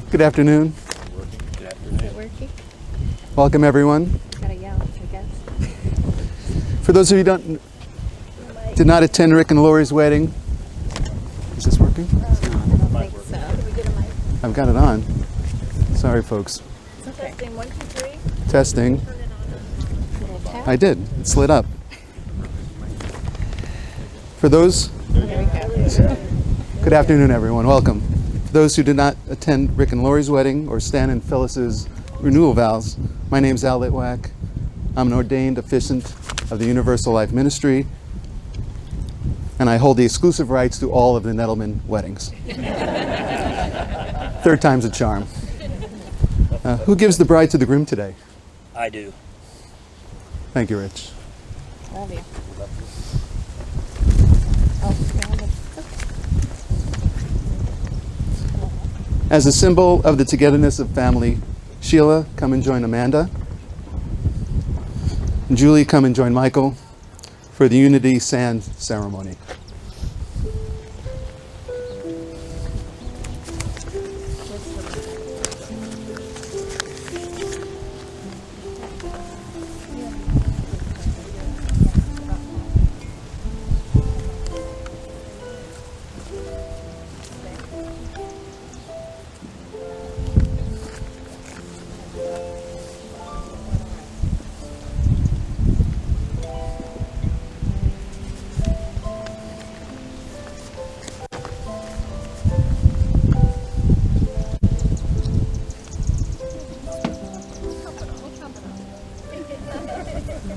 Good afternoon. Is it working? Welcome, everyone. Gotta yell, I guess. For those of you who did not attend Rick and Lori's wedding, is this working? I don't think so. Can we get a mic? I've got it on. Sorry, folks. It's okay. Testing, 1, 2, 3. Testing. Turn it on. Little tap. I did. It slid up. For those, There we go. good afternoon, everyone. Welcome. For those who did not attend Rick and Lori's wedding or Stan and Phyllis's renewal vows, my name's Al Litwack. I'm an ordained officiant of the Universal Life Ministry, and I hold the exclusive rights to all of the Nettleman weddings. Third time's a charm. Who gives the bride to the groom today? I do. Thank you, Rich. Love you. Oh, yeah, it's okay. As a symbol of the togetherness of family, Sheila, come and join Amanda. And Julie, come and join Michael for the Unity Sand ceremony.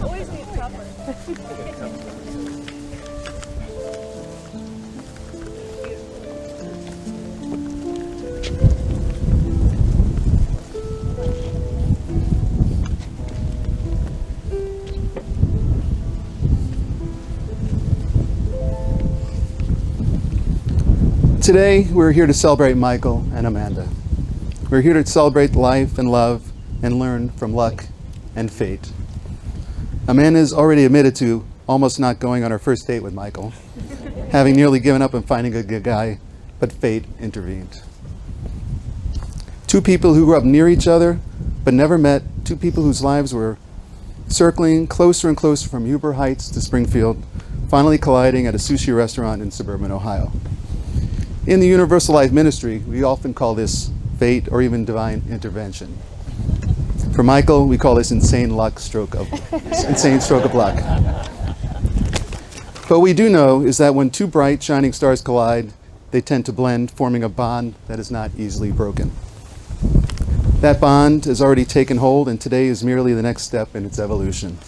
Always need comfort. Today, we're here to celebrate Michael and Amanda. We're here to celebrate life and love and learn from luck and fate. Amanda's already admitted to almost not going on her first date with Michael, having nearly given up on finding a good guy, but fate intervened. Two people who grew up near each other but never met, two people whose lives were circling closer and closer from Huber Heights to Springfield, finally colliding at a sushi restaurant in suburban Ohio. In the Universal Life Ministry, we often call this fate or even divine intervention. For Michael, we call this insane stroke of luck. But what we do know is that when two bright, shining stars collide, they tend to blend, forming a bond that is not easily broken. That bond has already taken hold, and today is merely the next step in its evolution.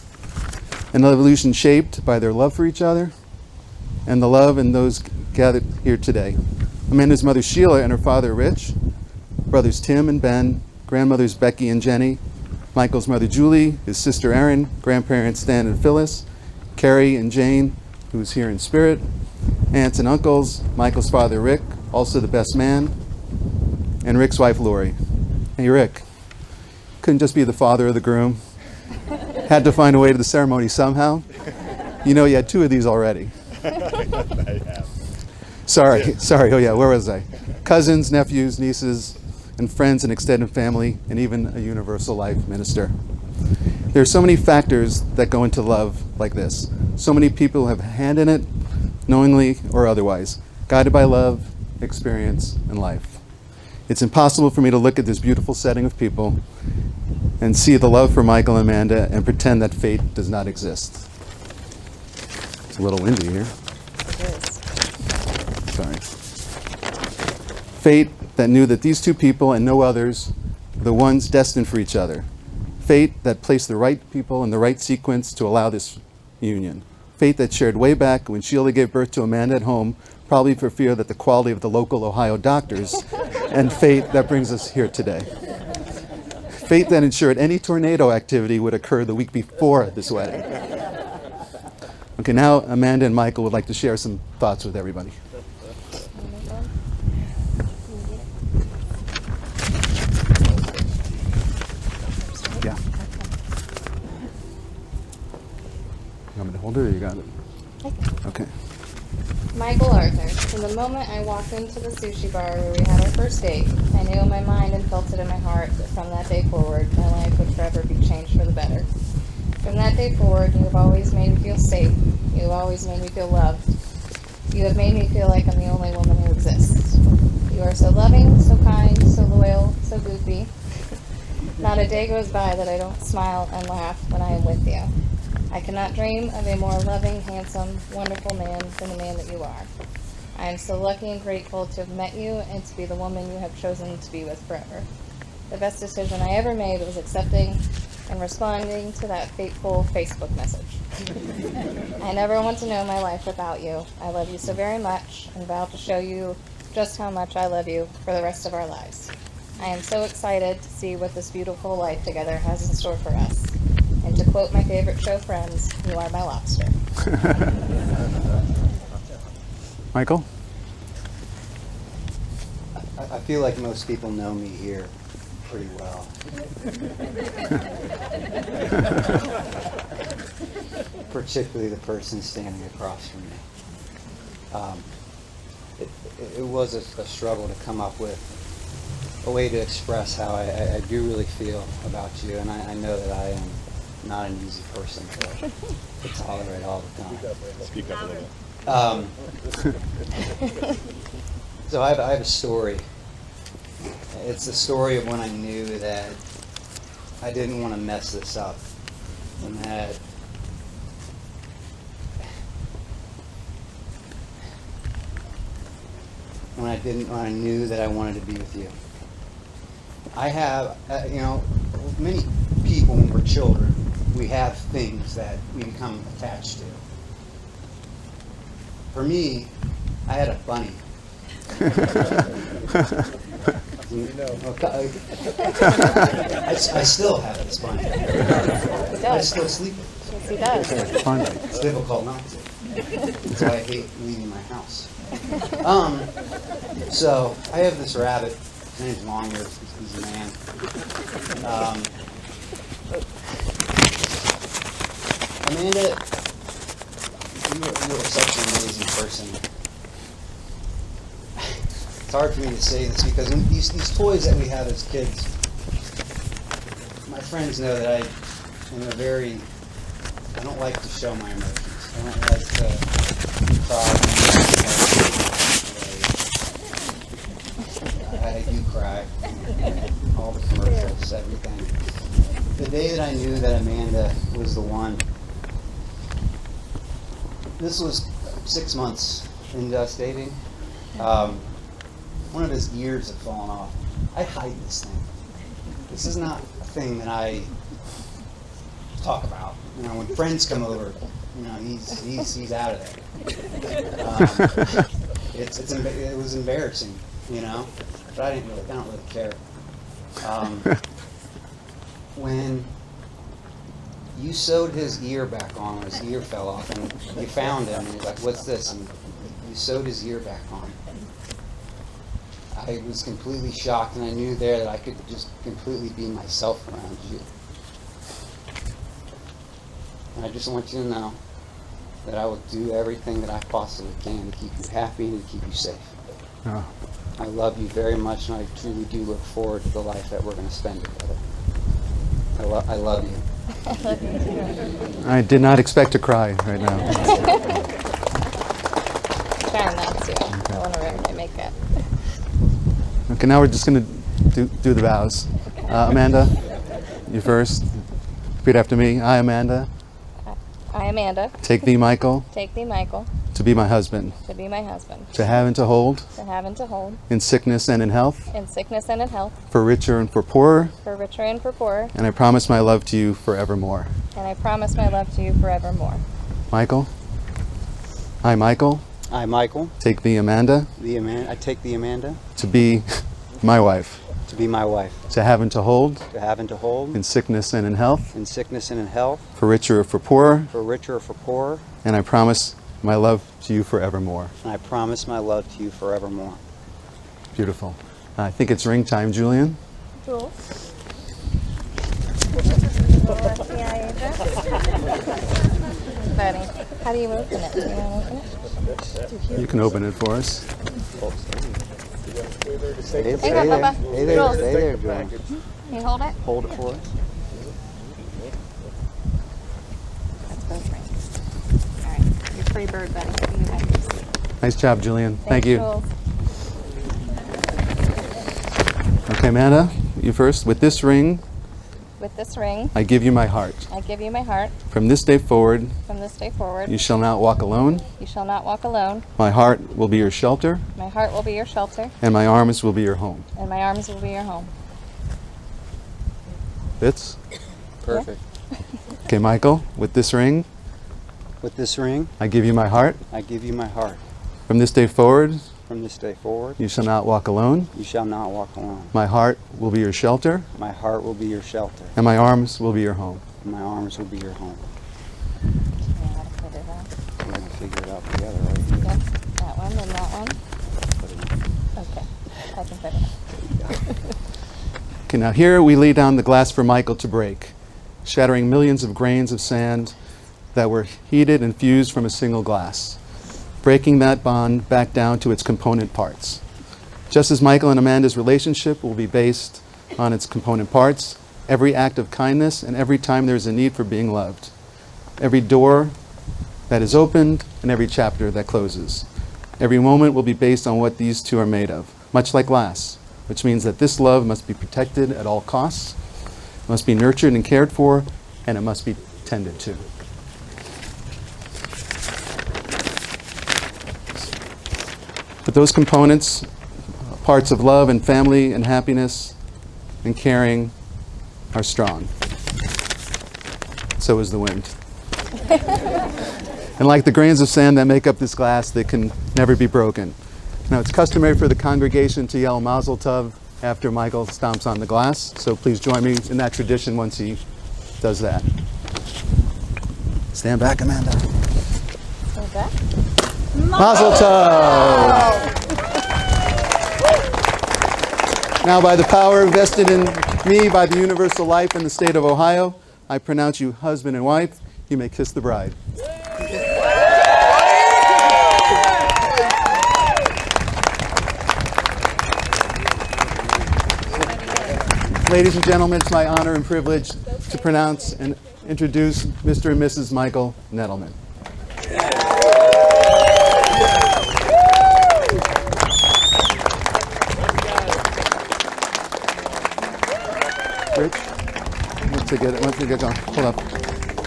An evolution shaped by their love for each other and the love in those gathered here today. Amanda's mother Sheila and her father Rich, brothers Tim and Ben, grandmothers Becky and Jenny, Michael's mother Julie, his sister Erin, grandparents Stan and Phyllis, Carrie and Jane, who's here in spirit, aunts and uncles, Michael's father Rick, also the best man, and Rick's wife Lori. Hey Rick, couldn't just be the father of the groom. Had to find a way to the ceremony somehow. You know you had two of these already. Sorry, oh yeah, where was I? Cousins, nephews, nieces, and friends and extended family, and even a Universal Life minister. There are so many factors that go into love like this. So many people have a hand in it, knowingly or otherwise, guided by love, experience, and life. It's impossible for me to look at this beautiful setting of people and see the love for Michael and Amanda and pretend that fate does not exist. It's a little windy here. It is. Sorry. Fate that knew that these two people and no others were the ones destined for each other. Fate that placed the right people in the right sequence to allow this union. Fate that shared way back when Sheila gave birth to Amanda at home, probably for fear that the quality of the local Ohio doctors, and fate that brings us here today. Fate that ensured any tornado activity would occur the week before this wedding. Okay, now Amanda and Michael would like to share some thoughts with everybody. Yeah. You want me to hold it or you got it? Okay. Michael Arthur, the moment I walked into the sushi bar where we had our first date, I knew in my mind and felt it in my heart that from that day forward, my life would forever be changed for the better. From that day forward, you have always made me feel safe. You have always made me feel loved. You have made me feel like I'm the only woman who exists. You are so loving, so kind, so loyal, so goofy. Not a day goes by that I don't smile and laugh when I am with you. I cannot dream of a more loving, handsome, wonderful man than the man that you are. I am so lucky and grateful to have met you and to be the woman you have chosen to be with forever. The best decision I ever made was accepting and responding to that fateful Facebook message. I never want to know my life without you. I love you so very much and vow to show you just how much I love you for the rest of our lives. I am so excited to see what this beautiful life together has in store for us. And to quote my favorite show, Friends, you are my lobster. Michael? I feel like most people know me here pretty well. Particularly the person standing across from me. It was a struggle to come up with a way to express how I do really feel about you, and I know that I am not an easy person to tolerate all the time. Speak up a little. So I have a story. It's the story of when I knew that I didn't want to mess this up, and that when I knew that I wanted to be with you. I have, many people when we're children, we have things that we become attached to. For me, I had a bunny. I still have this bunny. I still sleep with it. Yes, he does. It's difficult not to. That's why I hate leaving my house. So I have this rabbit. His name's Longyear. He's a man. Amanda, you are such an amazing person. It's hard for me to say this because when these toys that we have as kids, my friends know that I don't like to show my emotions. I don't like to cry. I do cry. All the commercials, everything. The day that I knew that Amanda was the one, this was 6 months into us dating. One of his ears had fallen off. I hide this thing. This is not a thing that I talk about. When friends come over, he's out of there. It was embarrassing, but I don't really care. When you sewed his ear back on, when his ear fell off, and you found him, and you're like, "What's this?" And you sewed his ear back on. I was completely shocked, and I knew there that I could just completely be myself around you. And I just want you to know that I will do everything that I possibly can to keep you happy and to keep you safe. Oh. I love you very much, and I truly do look forward to the life that we're going to spend together. I love you. I love you too. I did not expect to cry right now. Trying not to. I want to ruin my makeup. Okay, now we're just going to do the vows. Amanda, you first. Repeat after me. I, Amanda, I, Amanda, take thee, Michael, take thee, Michael, to be my husband, to be my husband, to have and to hold, to have and to hold, in sickness and in health, in sickness and in health, for richer and for poorer, for richer and for poorer, and I promise my love to you forevermore. and I promise my love to you forevermore. Michael, I, Michael, I, Michael, take thee, Amanda, I take the Amanda to be my wife, to be my wife, to have and to hold, to have and to hold, in sickness and in health, in sickness and in health, for richer or for poorer, for richer or for poorer, and I promise my love to you forevermore. and I promise my love to you forevermore. Beautiful. I think it's ring time, Julian. Cool. Buddy, how do you open it? Do you want to open it? You can open it for us. Stay Hang on, there. Bubba. Stay there. Jules. Stay there, Jules. Can you hold it? Hold it for us. That's both rings. All right. You're free bird, buddy. You have your seat. Nice job, Julian. Thank Thanks, you. Jules. Okay, Amanda, you first. With this ring, With this ring, I give you my heart. I give you my heart. From this day forward, From this day forward, you shall not walk alone. you shall not walk alone. My heart will be your shelter, My heart will be your shelter, and my arms will be your home. and my arms will be your home. Fits? Perfect. Okay, Michael, with this ring, With this ring, I give you my heart. I give you my heart. From this day forward, From this day forward, you shall not walk alone. you shall not walk alone. My heart will be your shelter, My heart will be your shelter, and my arms will be your home. and my arms will be your home. You know how to put it on. We're going to figure it out together, right? Yep. That one and that one. Okay. I can put it on. Okay, now here we lay down the glass for Michael to break, shattering millions of grains of sand that were heated and fused from a single glass, breaking that bond back down to its component parts. Just as Michael and Amanda's relationship will be based on its component parts, every act of kindness and every time there is a need for being loved, every door that is opened and every chapter that closes. Every moment will be based on what these two are made of, much like glass, which means that this love must be protected at all costs, must be nurtured and cared for, and it must be tended to. But those components, parts of love and family and happiness and caring, are strong. So is the wind. And like the grains of sand that make up this glass, they can never be broken. Now, it's customary for the congregation to yell Mazel Tov after Michael stomps on the glass, so please join me in that tradition once he does that. Stand back, Amanda. Go back. Mazel Tov! Now, by the power vested in me by the universal life in the state of Ohio, I pronounce you husband and wife. You may kiss the bride. Ladies and gentlemen, it's my honor and privilege to pronounce and introduce Mr. and Mrs. Michael Nettleman. Rich, once they get going, hold up,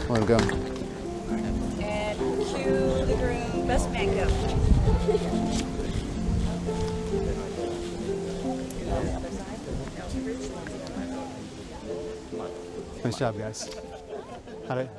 let him go. And cue the groom, best man go. Nice job, guys. How did?